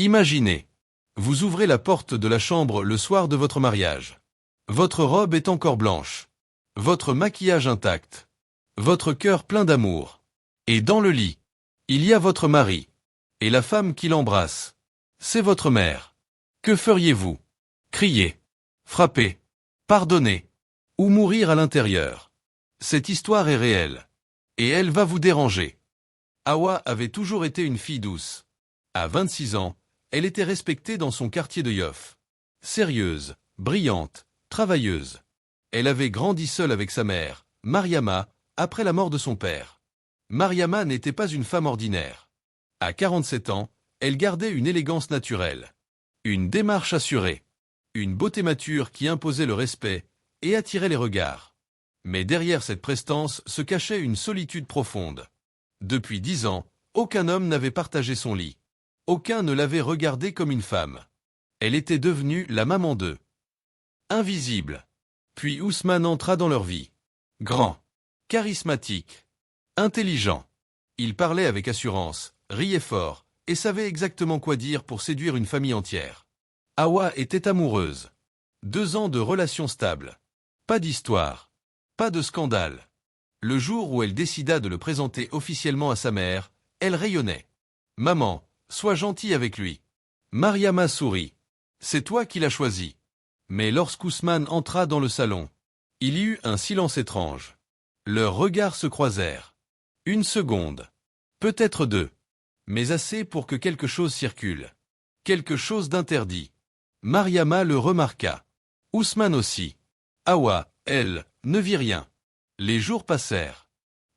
Imaginez. Vous ouvrez la porte de la chambre le soir de votre mariage. Votre robe est encore blanche. Votre maquillage intact. Votre cœur plein d'amour. Et dans le lit, il y a votre mari. Et la femme qui l'embrasse. C'est votre mère. Que feriez-vous? Crier, frapper, pardonner, ou mourir à l'intérieur. Cette histoire est réelle. Et elle va vous déranger. Hawa avait toujours été une fille douce. À 26 ans, elle était respectée dans son quartier de Yoff. Sérieuse, brillante, travailleuse. Elle avait grandi seule avec sa mère, Mariama, après la mort de son père. Mariama n'était pas une femme ordinaire. À 47 ans, elle gardait une élégance naturelle. Une démarche assurée. Une beauté mature qui imposait le respect et attirait les regards. Mais derrière cette prestance se cachait une solitude profonde. Depuis 10 ans, aucun homme n'avait partagé son lit. Aucun ne l'avait regardée comme une femme. Elle était devenue la maman d'eux. Invisible. Puis Ousmane entra dans leur vie. Grand, charismatique, intelligent. Il parlait avec assurance, riait fort, et savait exactement quoi dire pour séduire une famille entière. Hawa était amoureuse. 2 ans de relations stables. Pas d'histoire. Pas de scandale. Le jour où elle décida de le présenter officiellement à sa mère, elle rayonnait. « Maman, sois gentille avec lui. » Mariama sourit. « C'est toi qui l'as choisi. » Mais lorsqu'Ousmane entra dans le salon, il y eut un silence étrange. Leurs regards se croisèrent. 1 seconde. Peut-être 2. Mais assez pour que quelque chose circule. Quelque chose d'interdit. Mariama le remarqua. Ousmane aussi. Hawa, elle, ne vit rien. Les jours passèrent.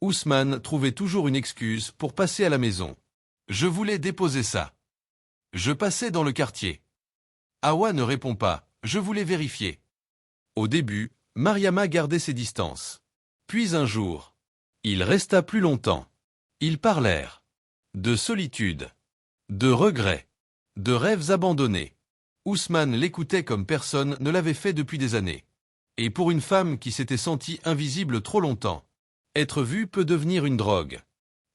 Ousmane trouvait toujours une excuse pour passer à la maison. Je voulais déposer ça. Je passais dans le quartier. Hawa ne répond pas, je voulais vérifier. Au début, Mariama gardait ses distances. Puis un jour, il resta plus longtemps. Ils parlèrent. De solitude. De regrets. De rêves abandonnés. Ousmane l'écoutait comme personne ne l'avait fait depuis des années. Et pour une femme qui s'était sentie invisible trop longtemps, être vue peut devenir une drogue.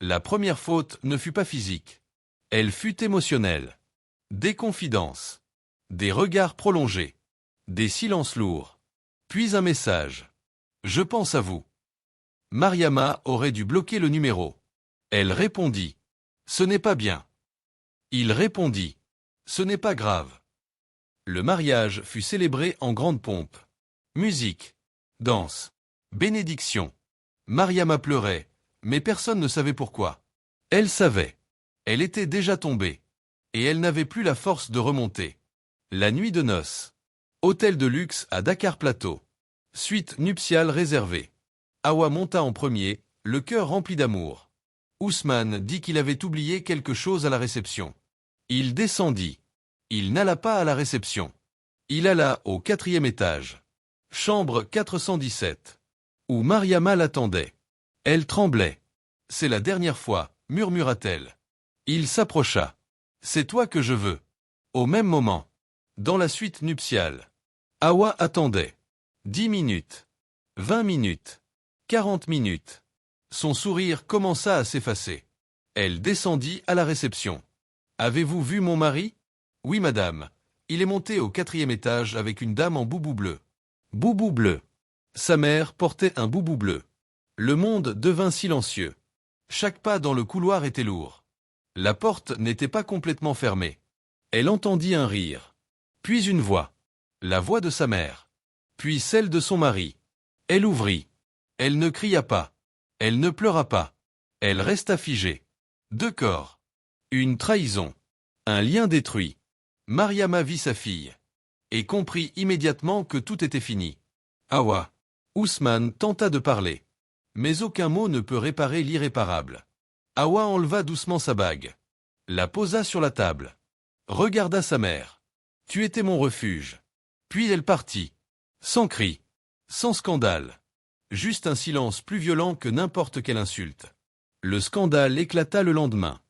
La première faute ne fut pas physique. Elle fut émotionnelle. Des confidences. Des regards prolongés. Des silences lourds. Puis un message. Je pense à vous. Mariama aurait dû bloquer le numéro. Elle répondit. Ce n'est pas bien. Il répondit. Ce n'est pas grave. Le mariage fut célébré en grande pompe. Musique, danse, bénédiction. Mariama pleurait, mais personne ne savait pourquoi. Elle savait. Elle était déjà tombée. Et elle n'avait plus la force de remonter. La nuit de noces. Hôtel de luxe à Dakar Plateau. Suite nuptiale réservée. Hawa monta en premier, le cœur rempli d'amour. Ousmane dit qu'il avait oublié quelque chose à la réception. Il descendit. Il n'alla pas à la réception. Il alla au 4e étage. Chambre 417. Où Mariama l'attendait. Elle tremblait. « C'est la dernière fois, murmura-t-elle. Il s'approcha. « C'est toi que je veux. » Au même moment. Dans la suite nuptiale. Hawa attendait. 10 minutes. 20 minutes. 40 minutes. Son sourire commença à s'effacer. Elle descendit à la réception. « Avez-vous vu mon mari ? » « Oui, madame. Il est monté au 4e étage avec une dame en boubou bleu. » Boubou bleu. Sa mère portait un boubou bleu. Le monde devint silencieux. Chaque pas dans le couloir était lourd. La porte n'était pas complètement fermée. Elle entendit un rire. Puis une voix. La voix de sa mère. Puis celle de son mari. Elle ouvrit. Elle ne cria pas. Elle ne pleura pas. Elle resta figée. 2 corps. Une trahison. Un lien détruit. Mariama vit sa fille. Et comprit immédiatement que tout était fini. Hawa. Ousmane tenta de parler. Mais aucun mot ne peut réparer l'irréparable. Hawa enleva doucement sa bague. La posa sur la table. Regarda sa mère. Tu étais mon refuge. Puis elle partit. Sans cri. Sans scandale. Juste un silence plus violent que n'importe quelle insulte. Le scandale éclata le lendemain.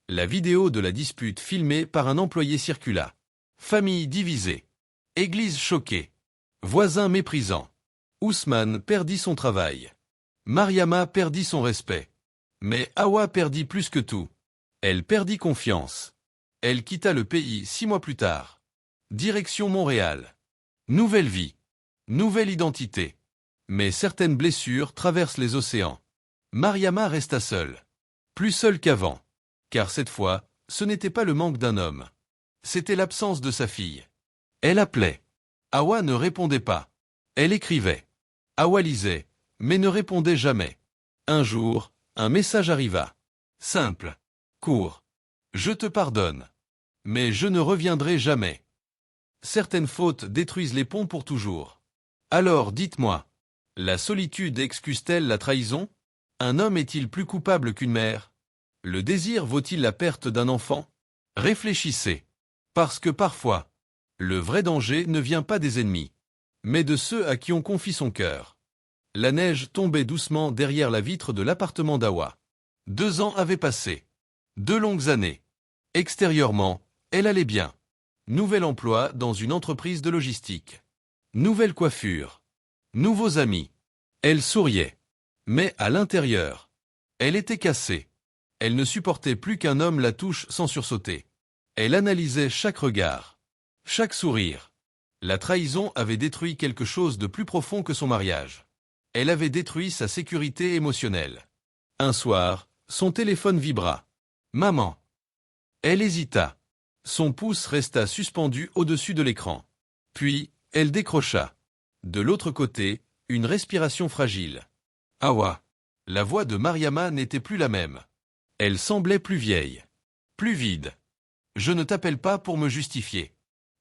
La vidéo de la dispute filmée par un employé circula. Famille divisée. Église choquée. Voisins méprisants. Ousmane perdit son travail. Mariama perdit son respect. Mais Hawa perdit plus que tout. Elle perdit confiance. Elle quitta le pays 6 mois plus tard. Direction Montréal. Nouvelle vie. Nouvelle identité. Mais certaines blessures traversent les océans. Mariama resta seule. Plus seule qu'avant. Car cette fois, ce n'était pas le manque d'un homme. C'était l'absence de sa fille. Elle appelait. Hawa ne répondait pas. Elle écrivait. Hawa lisait, mais ne répondait jamais. Un jour, un message arriva. Simple. Court. Je te pardonne. Mais je ne reviendrai jamais. Certaines fautes détruisent les ponts pour toujours. Alors dites-moi, la solitude excuse-t-elle la trahison? Un homme est-il plus coupable qu'une mère? Le désir vaut-il la perte d'un enfant? Réfléchissez. Parce que parfois, le vrai danger ne vient pas des ennemis, mais de ceux à qui on confie son cœur. La neige tombait doucement derrière la vitre de l'appartement d'Hawa. 2 ans avaient passé. 2 longues années. Extérieurement, elle allait bien. Nouvel emploi dans une entreprise de logistique. Nouvelle coiffure. Nouveaux amis. Elle souriait. Mais à l'intérieur, elle était cassée. Elle ne supportait plus qu'un homme la touche sans sursauter. Elle analysait chaque regard. Chaque sourire. La trahison avait détruit quelque chose de plus profond que son mariage. Elle avait détruit sa sécurité émotionnelle. Un soir, son téléphone vibra. Maman. Elle hésita. Son pouce resta suspendu au-dessus de l'écran. Puis, elle décrocha. De l'autre côté, une respiration fragile. Hawa. La voix de Mariama n'était plus la même. Elle semblait plus vieille. Plus vide. Je ne t'appelle pas pour me justifier.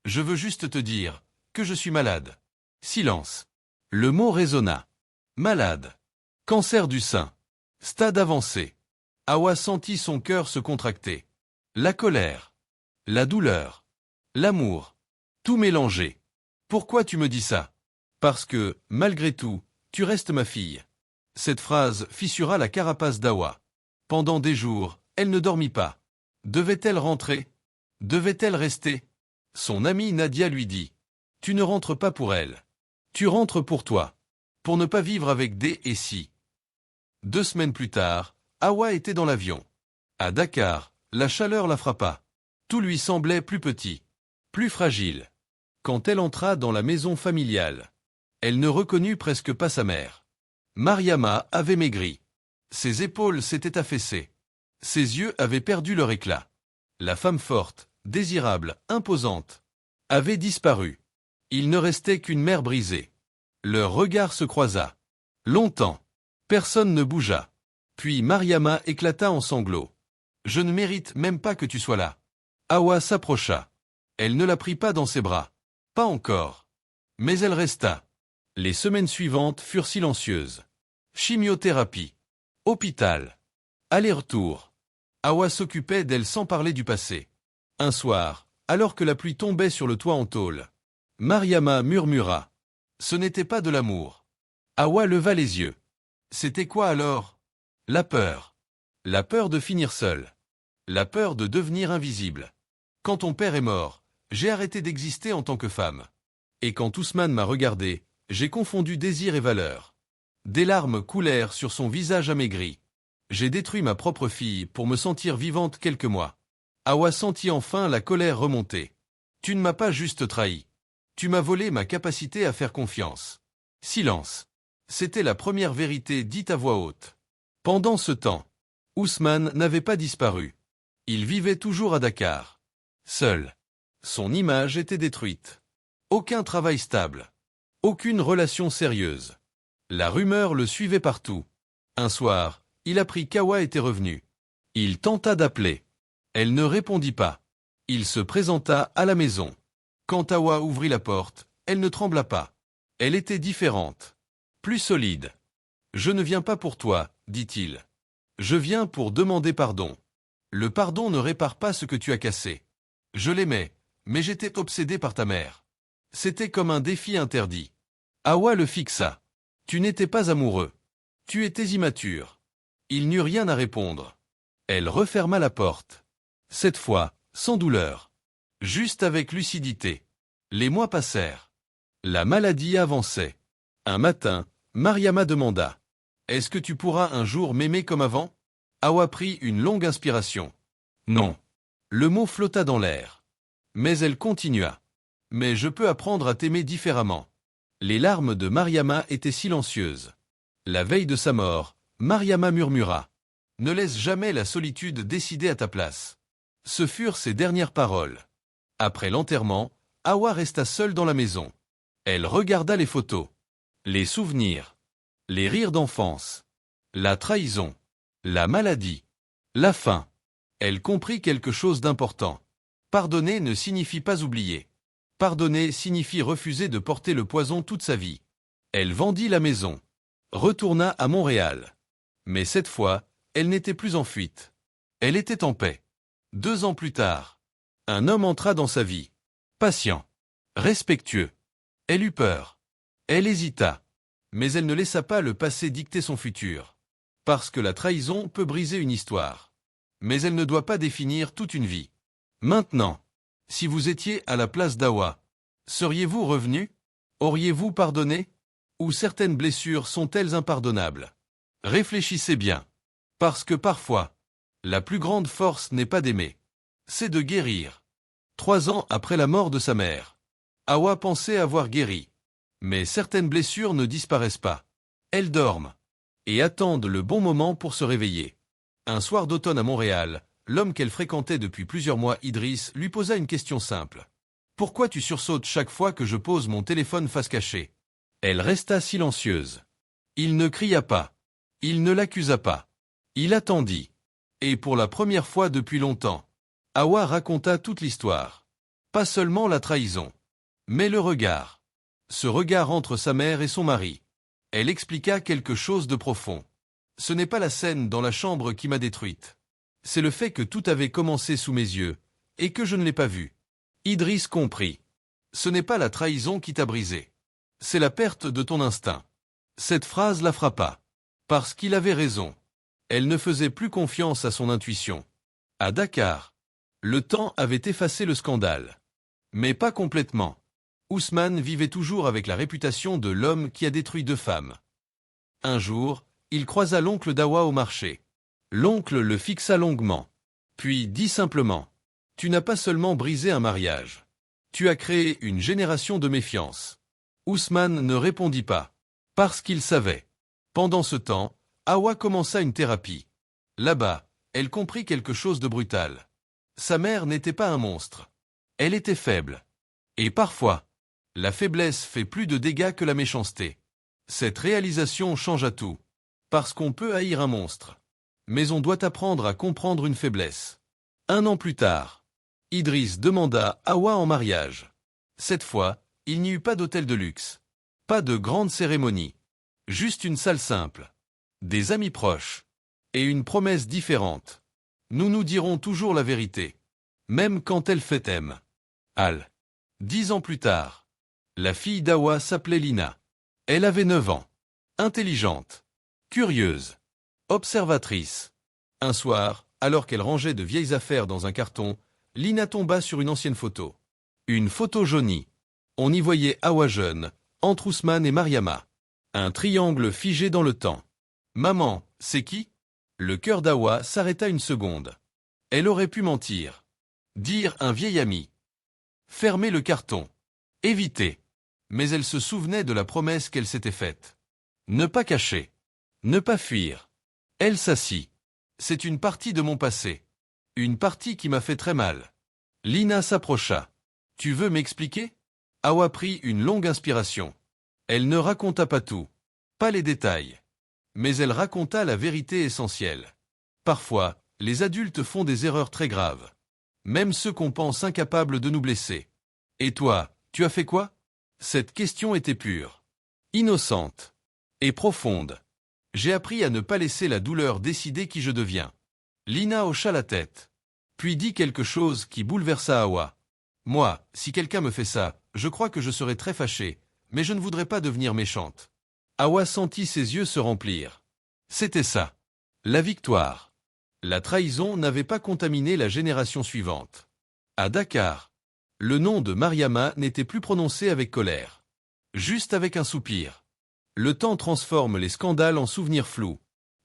Je veux juste te dire que je suis malade. Silence. Le mot résonna. Malade. Cancer du sein. Stade avancé. Hawa sentit son cœur se contracter. La colère. La douleur. L'amour. Tout mélangé. Pourquoi tu me dis ça? Parce que, malgré tout, tu restes ma fille. Cette phrase fissura la carapace d'Hawa. Pendant des jours, elle ne dormit pas. Devait-elle rentrer? Devait-elle rester? Son amie Nadia lui dit. Tu ne rentres pas pour elle. Tu rentres pour toi. Pour ne pas vivre avec des et si. 2 semaines plus tard, Hawa était dans l'avion. À Dakar, la chaleur la frappa. Tout lui semblait plus petit, plus fragile. Quand elle entra dans la maison familiale, elle ne reconnut presque pas sa mère. Mariama avait maigri. Ses épaules s'étaient affaissées. Ses yeux avaient perdu leur éclat. La femme forte, désirable, imposante, avait disparu. Il ne restait qu'une mère brisée. Leur regard se croisa. Longtemps. Personne ne bougea. Puis Mariama éclata en sanglots. Je ne mérite même pas que tu sois là. Hawa s'approcha. Elle ne la prit pas dans ses bras. Pas encore. Mais elle resta. Les semaines suivantes furent silencieuses. Chimiothérapie. Hôpital. Aller-retour. Hawa s'occupait d'elle sans parler du passé. Un soir, alors que la pluie tombait sur le toit en tôle, Mariama murmura. Ce n'était pas de l'amour. Hawa leva les yeux. C'était quoi alors? La peur. La peur de finir seule. La peur de devenir invisible. Quand ton père est mort, j'ai arrêté d'exister en tant que femme. Et quand Ousmane m'a regardé, j'ai confondu désir et valeur. Des larmes coulèrent sur son visage amaigri. J'ai détruit ma propre fille pour me sentir vivante quelques mois. Hawa sentit enfin la colère remonter. Tu ne m'as pas juste trahi. Tu m'as volé ma capacité à faire confiance. Silence. C'était la première vérité dite à voix haute. Pendant ce temps, Ousmane n'avait pas disparu. Il vivait toujours à Dakar. Seul. Son image était détruite. Aucun travail stable. Aucune relation sérieuse. La rumeur le suivait partout. Un soir, il apprit qu'Hawa était revenu. Il tenta d'appeler. Elle ne répondit pas. Il se présenta à la maison. Quand Hawa ouvrit la porte, elle ne trembla pas. Elle était différente. Plus solide. Je ne viens pas pour toi, dit-il. Je viens pour demander pardon. Le pardon ne répare pas ce que tu as cassé. Je l'aimais, mais j'étais obsédé par ta mère. C'était comme un défi interdit. Hawa le fixa. Tu n'étais pas amoureux. Tu étais immature. Il n'eut rien à répondre. Elle referma la porte. Cette fois, sans douleur. Juste avec lucidité. Les mois passèrent. La maladie avançait. Un matin, Mariama demanda. Est-ce que tu pourras un jour m'aimer comme avant? Hawa prit une longue inspiration. Non. Le mot flotta dans l'air. Mais elle continua. Mais je peux apprendre à t'aimer différemment. Les larmes de Mariama étaient silencieuses. La veille de sa mort, Mariama murmura. Ne laisse jamais la solitude décider à ta place. Ce furent ses dernières paroles. Après l'enterrement, Hawa resta seule dans la maison. Elle regarda les photos, les souvenirs, les rires d'enfance, la trahison, la maladie, la faim. Elle comprit quelque chose d'important. Pardonner ne signifie pas oublier. Pardonner signifie refuser de porter le poison toute sa vie. Elle vendit la maison, retourna à Montréal. Mais cette fois, elle n'était plus en fuite. Elle était en paix. 2 ans plus tard, un homme entra dans sa vie. Patient, respectueux. Elle eut peur. Elle hésita. Mais elle ne laissa pas le passé dicter son futur. Parce que la trahison peut briser une histoire. Mais elle ne doit pas définir toute une vie. Maintenant, si vous étiez à la place d'Hawa, seriez-vous revenu? Auriez-vous pardonné? Ou certaines blessures sont-elles impardonnables? Réfléchissez bien. Parce que parfois, la plus grande force n'est pas d'aimer. C'est de guérir. 3 ans après la mort de sa mère, Hawa pensait avoir guéri. Mais certaines blessures ne disparaissent pas. Elles dorment. Et attendent le bon moment pour se réveiller. Un soir d'automne à Montréal, l'homme qu'elle fréquentait depuis plusieurs mois, Idriss, lui posa une question simple. « Pourquoi tu sursautes chaque fois que je pose mon téléphone face cachée ?» Elle resta silencieuse. Il ne cria pas. Il ne l'accusa pas. Il attendit. Et pour la première fois depuis longtemps, Hawa raconta toute l'histoire. Pas seulement la trahison, mais le regard. Ce regard entre sa mère et son mari. Elle expliqua quelque chose de profond. Ce n'est pas la scène dans la chambre qui m'a détruite. C'est le fait que tout avait commencé sous mes yeux, et que je ne l'ai pas vu. Idriss comprit. Ce n'est pas la trahison qui t'a brisé. C'est la perte de ton instinct. Cette phrase la frappa. Parce qu'il avait raison. Elle ne faisait plus confiance à son intuition. À Dakar, le temps avait effacé le scandale. Mais pas complètement. Ousmane vivait toujours avec la réputation de l'homme qui a détruit 2 femmes. Un jour, il croisa l'oncle d'Hawa au marché. L'oncle le fixa longuement. Puis dit simplement « Tu n'as pas seulement brisé un mariage. Tu as créé une génération de méfiance. » Ousmane ne répondit pas. Parce qu'il savait. Pendant ce temps, Hawa commença une thérapie. Là-bas, elle comprit quelque chose de brutal. Sa mère n'était pas un monstre. Elle était faible. Et parfois, la faiblesse fait plus de dégâts que la méchanceté. Cette réalisation changea tout. Parce qu'on peut haïr un monstre. Mais on doit apprendre à comprendre une faiblesse. 1 an plus tard, Idriss demanda Hawa en mariage. Cette fois, il n'y eut pas d'hôtel de luxe. Pas de grande cérémonie. Juste une salle simple. Des amis proches. Et une promesse différente. Nous nous dirons toujours la vérité. Même quand elle fait M. Al. 10 ans plus tard. La fille d'Hawa s'appelait Lina. Elle avait 9 ans. Intelligente. Curieuse. Observatrice. Un soir, alors qu'elle rangeait de vieilles affaires dans un carton, Lina tomba sur une ancienne photo. Une photo jaunie. On y voyait Hawa jeune, entre Ousmane et Mariama. Un triangle figé dans le temps. « Maman, c'est qui ?» Le cœur d'Hawa s'arrêta une seconde. Elle aurait pu mentir. Dire un vieil ami. Fermer le carton. Éviter. Mais elle se souvenait de la promesse qu'elle s'était faite. Ne pas cacher. Ne pas fuir. Elle s'assit. C'est une partie de mon passé. Une partie qui m'a fait très mal. Lina s'approcha. Tu veux m'expliquer? Hawa prit une longue inspiration. Elle ne raconta pas tout. Pas les détails. Mais elle raconta la vérité essentielle. Parfois, les adultes font des erreurs très graves. Même ceux qu'on pense incapables de nous blesser. Et toi, tu as fait quoi? Cette question était pure. Innocente. Et profonde. J'ai appris à ne pas laisser la douleur décider qui je deviens. Lina hocha la tête. Puis dit quelque chose qui bouleversa Hawa. Moi, si quelqu'un me fait ça, je crois que je serai très fâchée, mais je ne voudrais pas devenir méchante. Hawa sentit ses yeux se remplir. C'était ça. La victoire. La trahison n'avait pas contaminé la génération suivante. À Dakar, le nom de Mariama n'était plus prononcé avec colère. Juste avec un soupir. Le temps transforme les scandales en souvenirs flous.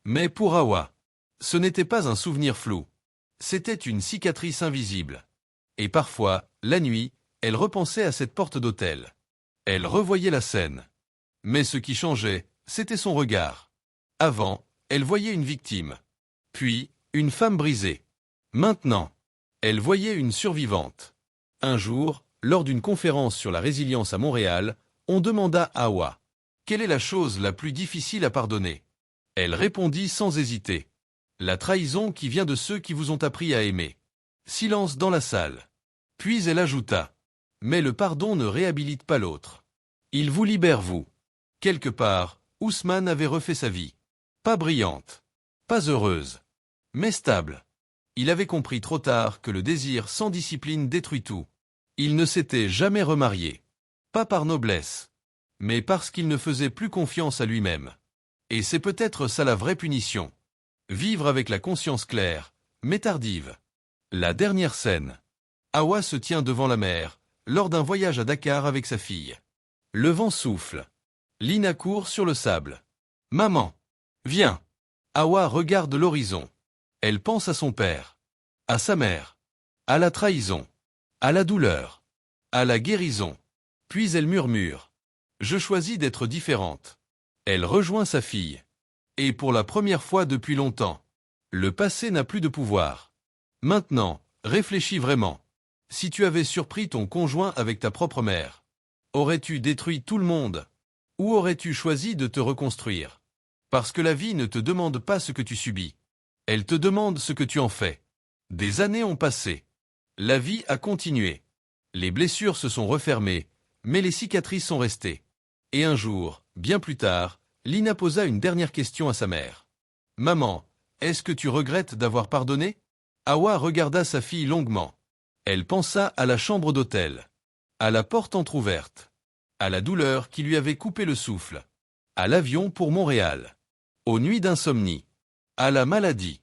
Mais pour Hawa, ce n'était pas un souvenir flou. C'était une cicatrice invisible. Et parfois, la nuit, elle repensait à cette porte d'hôtel. Elle revoyait la scène. Mais ce qui changeait, c'était son regard. Avant, elle voyait une victime. Puis, une femme brisée. Maintenant, elle voyait une survivante. Un jour, lors d'une conférence sur la résilience à Montréal, on demanda à Hawa: quelle est la chose la plus difficile à pardonner? Elle répondit sans hésiter: la trahison qui vient de ceux qui vous ont appris à aimer. Silence dans la salle. Puis elle ajouta: mais le pardon ne réhabilite pas l'autre. Il vous libère vous. Quelque part, Ousmane avait refait sa vie. Pas brillante, pas heureuse, mais stable. Il avait compris trop tard que le désir sans discipline détruit tout. Il ne s'était jamais remarié. Pas par noblesse, mais parce qu'il ne faisait plus confiance à lui-même. Et c'est peut-être ça la vraie punition. Vivre avec la conscience claire, mais tardive. La dernière scène. Hawa se tient devant la mer, lors d'un voyage à Dakar avec sa fille. Le vent souffle. Lina court sur le sable. Maman, viens. Hawa regarde l'horizon. Elle pense à son père, à sa mère, à la trahison, à la douleur, à la guérison. Puis elle murmure: je choisis d'être différente. Elle rejoint sa fille. Et pour la première fois depuis longtemps, le passé n'a plus de pouvoir. Maintenant, réfléchis vraiment. Si tu avais surpris ton conjoint avec ta propre mère, aurais-tu détruit tout le monde? Ou aurais-tu choisi de te reconstruire? Parce que la vie ne te demande pas ce que tu subis. Elle te demande ce que tu en fais. Des années ont passé. La vie a continué. Les blessures se sont refermées, mais les cicatrices sont restées. Et un jour, bien plus tard, Lina posa une dernière question à sa mère. Maman, est-ce que tu regrettes d'avoir pardonné? Hawa regarda sa fille longuement. Elle pensa à la chambre d'hôtel, à la porte entr'ouverte, à la douleur qui lui avait coupé le souffle, à l'avion pour Montréal, aux nuits d'insomnie, à la maladie,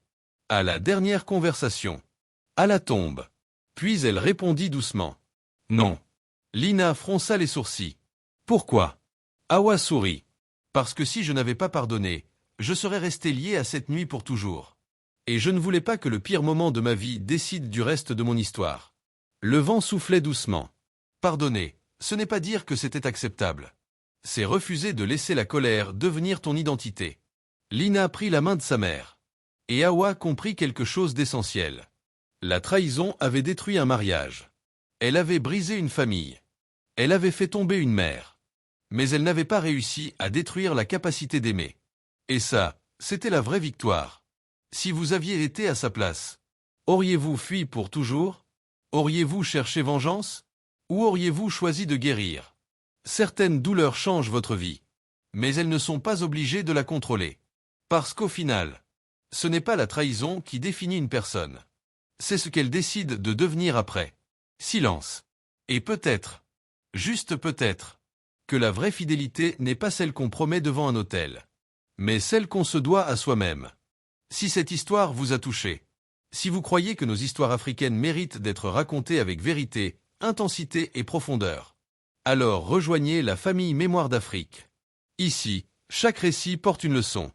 à la dernière conversation, à la tombe. Puis elle répondit doucement: non. Lina fronça les sourcils. Pourquoi? Hawa sourit. Parce que si je n'avais pas pardonné, je serais resté lié à cette nuit pour toujours. Et je ne voulais pas que le pire moment de ma vie décide du reste de mon histoire. Le vent soufflait doucement. Pardonner, ce n'est pas dire que c'était acceptable. C'est refuser de laisser la colère devenir ton identité. Lina prit la main de sa mère. Et Hawa comprit quelque chose d'essentiel. La trahison avait détruit un mariage. Elle avait brisé une famille. Elle avait fait tomber une mère. Mais elle n'avait pas réussi à détruire la capacité d'aimer. Et ça, c'était la vraie victoire. Si vous aviez été à sa place, auriez-vous fui pour toujours? Auriez-vous cherché vengeance? Ou auriez-vous choisi de guérir? Certaines douleurs changent votre vie, mais elles ne sont pas obligées de la contrôler. Parce qu'au final, ce n'est pas la trahison qui définit une personne. C'est ce qu'elle décide de devenir après. Silence. Et peut-être, juste peut-être, que la vraie fidélité n'est pas celle qu'on promet devant un autel, mais celle qu'on se doit à soi-même. Si cette histoire vous a touché, si vous croyez que nos histoires africaines méritent d'être racontées avec vérité, intensité et profondeur, alors rejoignez la famille Mémoire d'Afrique. Ici, chaque récit porte une leçon,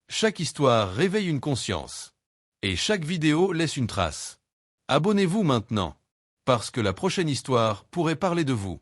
chaque histoire réveille une conscience, et chaque vidéo laisse une trace. Abonnez-vous maintenant, parce que la prochaine histoire pourrait parler de vous.